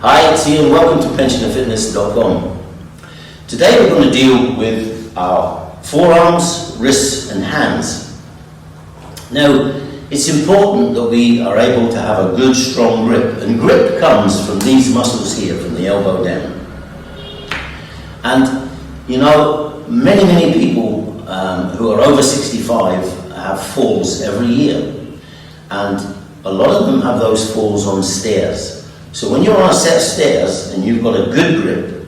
Hi, it's Ian. Welcome to pensionerfitness.com. Today we're going to deal with our forearms, wrists and hands. Now, it's important that we are able to have a good, strong grip. And grip comes from these muscles here, from the elbow down. And, you know, many people who are over 65 have falls every year. And a lot of them have those falls on stairs. So when you're on a set of stairs and you've got a good grip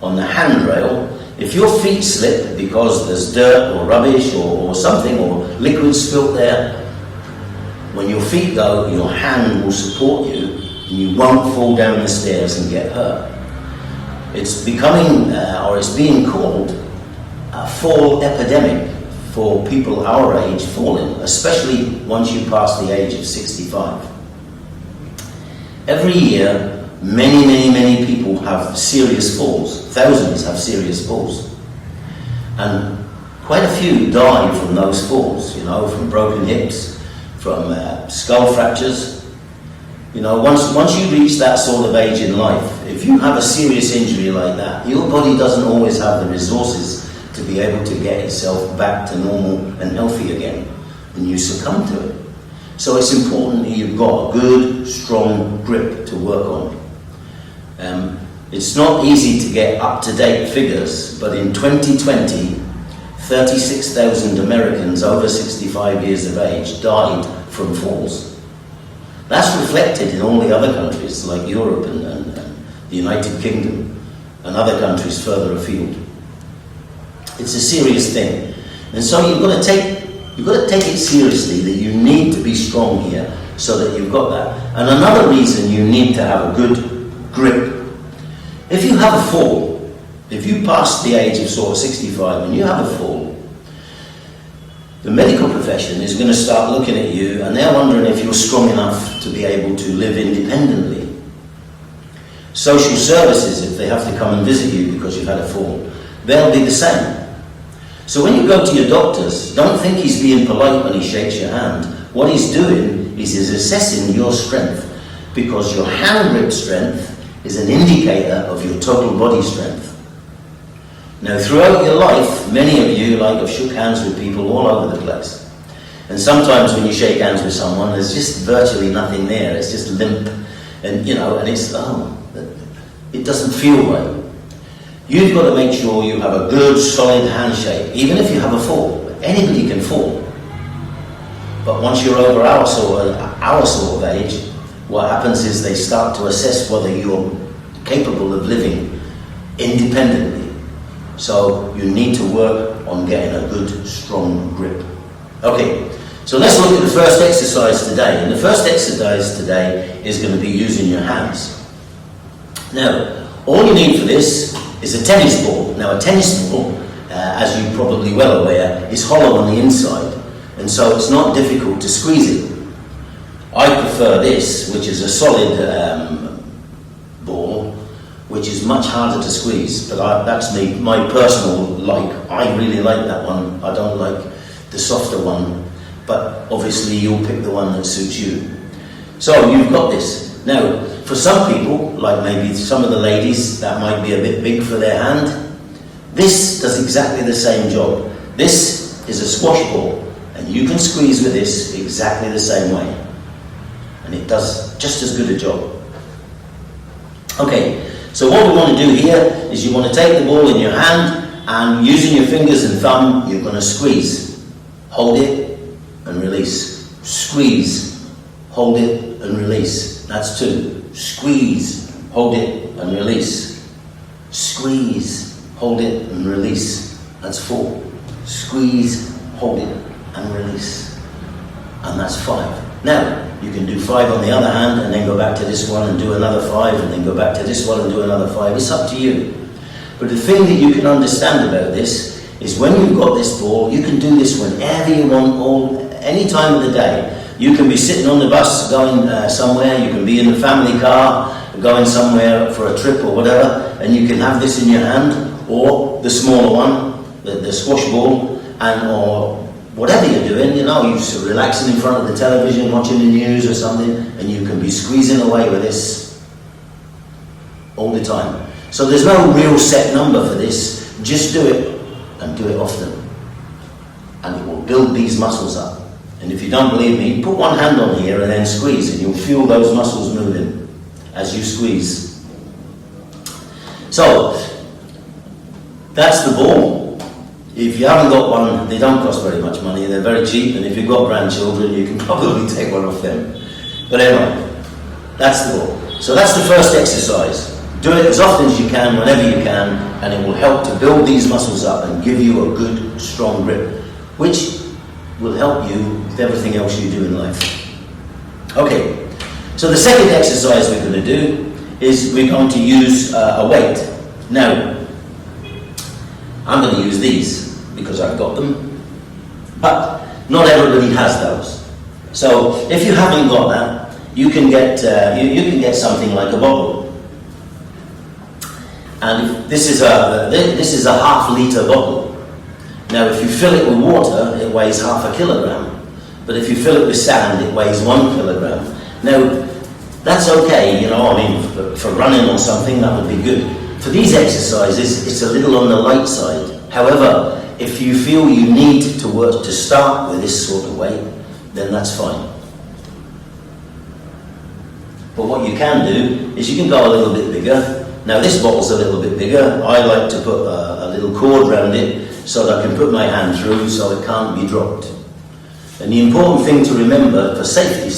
on the handrail, if your feet slip because there's dirt or rubbish or something or liquid spilt there, when your feet go, your hand will support you and you won't fall down the stairs and get hurt. It's becoming, or it's being called, a fall epidemic for people our age falling, especially once you pass the age of 65. Every year, many people have serious falls. Thousands have serious falls. And quite a few die from those falls, you know, from broken hips, from skull fractures. You know, once you reach that sort of age in life, if you have a serious injury like that, your body doesn't always have the resources to be able to get itself back to normal and healthy again, and you succumb to it. So it's important that you've got a good, strong grip to work on. It's not easy to get up-to-date figures, but in 2020, 36,000 Americans over 65 years of age died from falls. That's reflected in all the other countries like Europe and the United Kingdom and other countries further afield. It's a serious thing. And so you've got to take it seriously that you need to be strong here so that you've got that. And another reason you need to have a good grip. If you have a fall, if you pass the age of sort of 65 and you have a fall, the medical profession is going to start looking at you and they're wondering if you're strong enough to be able to live independently. Social services, if they have to come and visit you because you've had a fall, they'll be the same. So when you go to your doctors, don't think he's being polite when he shakes your hand. What he's doing is he's assessing your strength, because your hand grip strength is an indicator of your total body strength. Now, throughout your life, many of you have shook hands with people all over the place. And sometimes when you shake hands with someone, there's just virtually nothing there. It's just limp. And, you know, and it's, it doesn't feel right. You've got to make sure you have a good, solid handshake, even if you have a fall. Anybody can fall. But once you're over our sort of age, what happens is they start to assess whether you're capable of living independently. So you need to work on getting a good, strong grip. Okay, so let's look at the first exercise today. And the first exercise today is going to be using your hands. Now, all you need for this is a tennis ball. Now, a tennis ball, as you're probably well aware, is hollow on the inside, and so it's not difficult to squeeze it. I prefer this, which is a solid ball, which is much harder to squeeze, but that's my personal like. I really like that one. I don't like the softer one, but obviously you'll pick the one that suits you. So you've got this. Now, for some people, like maybe some of the ladies, that might be a bit big for their hand. This does exactly the same job. This is a squash ball, and you can squeeze with this exactly the same way. And it does just as good a job. Okay, so what we want to do here is you want to take the ball in your hand, and using your fingers and thumb, you're going to squeeze. Hold it and release. Squeeze. Hold it and release. That's 2. Squeeze, hold it and release. Squeeze, hold it and release. That's 4. Squeeze, hold it and release. And that's 5. Now, you can do 5 on the other hand and then go back to this one and do another 5 and then go back to this one and do another 5. It's up to you. But the thing that you can understand about this is when you've got this ball, you can do this whenever you want, any time of the day. You can be sitting on the bus going somewhere, you can be in the family car going somewhere for a trip or whatever, and you can have this in your hand, or the smaller one, the squash ball, or whatever you're doing, you know, you're just relaxing in front of the television, watching the news or something, and you can be squeezing away with this. all the time. So there's no real set number for this. Just do it, and do it often. And it will build these muscles up. And if you don't believe me, put one hand on here and then squeeze, and you'll feel those muscles moving as you squeeze. So, that's the ball. If you haven't got one, they don't cost very much money, they're very cheap, and if you've got grandchildren, you can probably take one off them. But anyway, that's the ball. So that's the first exercise. Do it as often as you can, whenever you can, and it will help to build these muscles up and give you a good, strong grip, which will help you with everything else you do in life. Okay, so the second exercise we're going to do is we're going to use a weight. Now, I'm going to use these because I've got them, but not everybody has those. So if you haven't got that, you can get something like a bottle. And this is a half-litre bottle. Now, if you fill it with water, it weighs 0.5 kilogram. But if you fill it with sand, it weighs 1 kilogram. Now, that's okay, you know, I mean, for running or something, that would be good. For these exercises, it's a little on the light side. However, if you feel you need to start with this sort of weight, then that's fine. But what you can do is you can go a little bit bigger. Now this bottle's a little bit bigger. I like to put a little cord around it so that I can put my hand through so it can't be dropped. And the important thing to remember for safety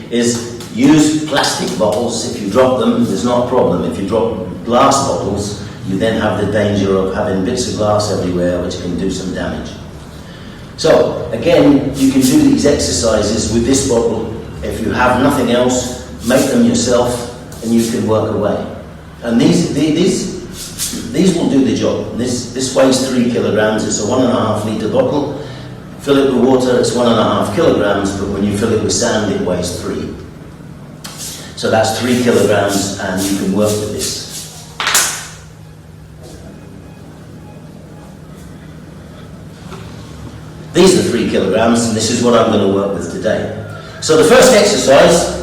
is use plastic bottles. If you drop them, there's not a problem. If you drop glass bottles, you then have the danger of having bits of glass everywhere which can do some damage. So again, you can do these exercises with this bottle. If you have nothing else, make them yourself and you can work away. And these will do the job. This weighs 3 kilograms, it's a 1.5 litre bottle. Fill it with water, it's 1.5 kilograms, but when you fill it with sand, it weighs 3. So that's 3 kilograms, and you can work with this. These are 3 kilograms, and this is what I'm going to work with today. So the first exercise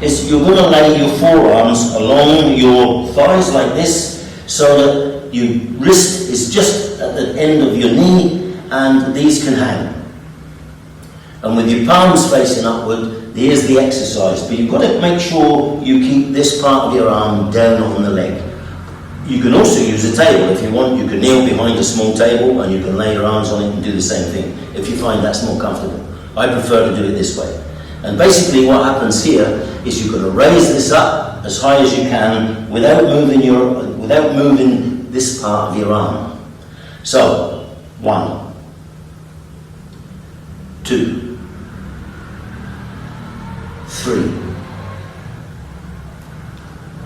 is you're going to lay your forearms along your thighs like this, so that your wrist is just at the end of your knee, and these can hang. And with your palms facing upward, here's the exercise. But you've got to make sure you keep this part of your arm down on the leg. You can also use a table if you want. You can kneel behind a small table and you can lay your arms on it and do the same thing if you find that's more comfortable. I prefer to do it this way. And basically what happens here is you're going to raise this up as high as you can without moving this part of your arm. So, 1, 2, 3,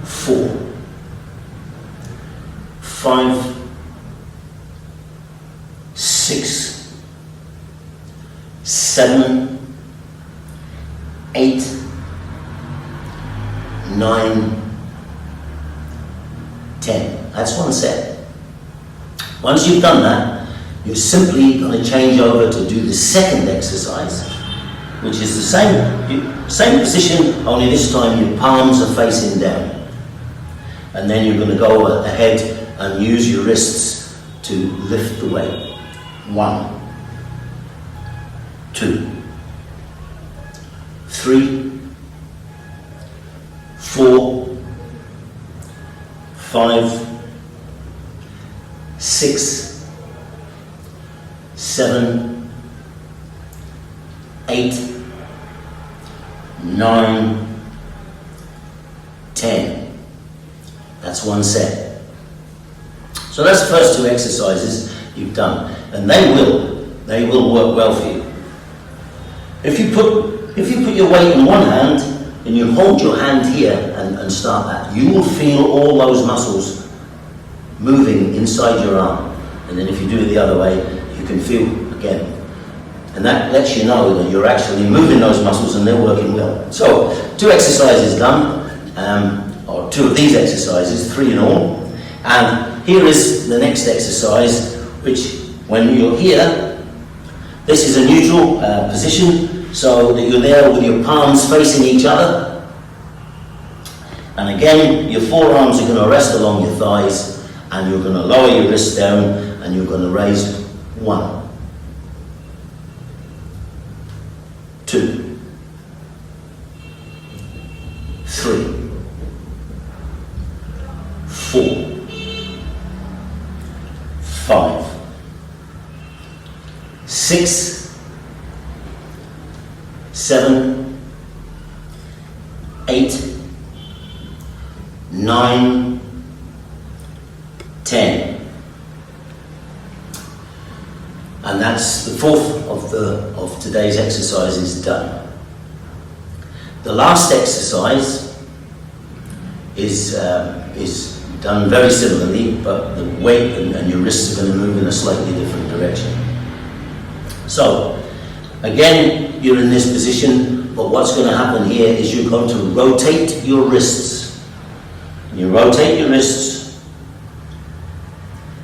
4, 5, 6, 7, 8, 9, 10. That's one set. Once you've done that, you're simply going to change over to do the second exercise, which is the same position, only this time your palms are facing down. And then you're going to go ahead and use your wrists to lift the weight. 1, 2, 3, 4, 5, 6, 7, 8, 9, 10. That's one set. So that's the first 2 exercises you've done, and they will work well for you. If you put your weight in one hand and you hold your hand here and start that, you will feel all those muscles moving inside your arm. And then if you do it the other way, you can feel again. And that lets you know that you're actually moving those muscles and they're working well. So 2 exercises done, or 2 of these exercises, 3 in all. And here is the next exercise, which when you're here, this is a neutral position, so that you're there with your palms facing each other. And again, your forearms are going to rest along your thighs, and you're going to lower your wrists down, and you're going to raise 1, 2, 3, 4, 5, 6, 7, 8, 9, 10. And that's the fourth of today's exercises done. The last exercise is done very similarly, but the weight and your wrists are going to move in a slightly different direction. So, again, you're in this position, but what's going to happen here is you're going to rotate your wrists. You rotate your wrists,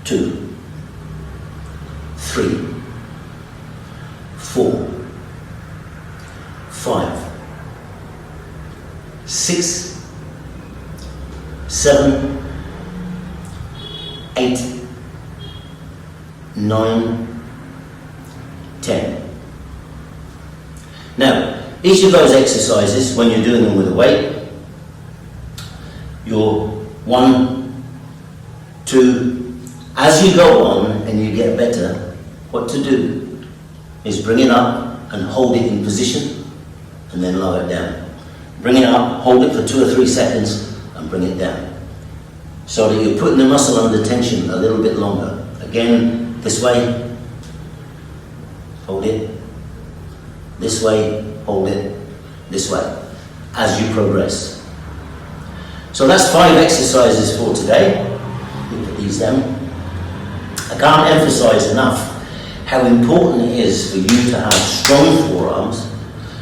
2, 3, 4, 5, 6, 7, 8, 9, 10. Now, each of those exercises, when you're doing them with a weight, you're 1, 2, as you go on and you get better, what to do is bring it up and hold it in position and then lower it down. Bring it up, hold it for 2 or 3 seconds and bring it down. So that you're putting the muscle under tension a little bit longer. Again, this way, hold it. This way, hold it. This way, as you progress. So that's 5 exercises for today. Put these down. I can't emphasize enough how important it is for you to have strong forearms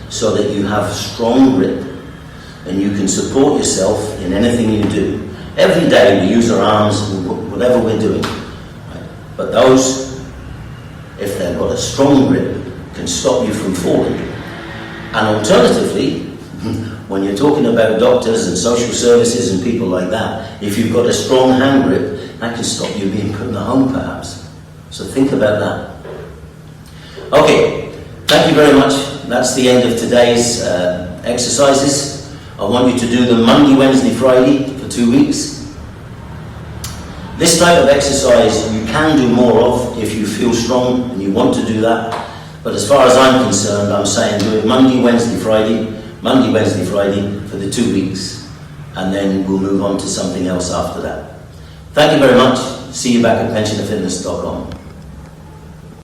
so that you have strong grip and you can support yourself in anything you do. Every day we use our arms, whatever we're doing. Right? But those, if they've got a strong grip, can stop you from falling. And alternatively, when you're talking about doctors and social services and people like that, if you've got a strong hand grip, that can stop you being put in the home perhaps. So think about that. Okay, thank you very much. That's the end of today's exercises. I want you to do them Monday, Wednesday, Friday for 2 weeks. This type of exercise you can do more of if you feel strong and you want to do that. But as far as I'm concerned, I'm saying do it Monday, Wednesday, Friday for the 2 weeks. And then we'll move on to something else after that. Thank you very much. See you back at pensionerfitness.com.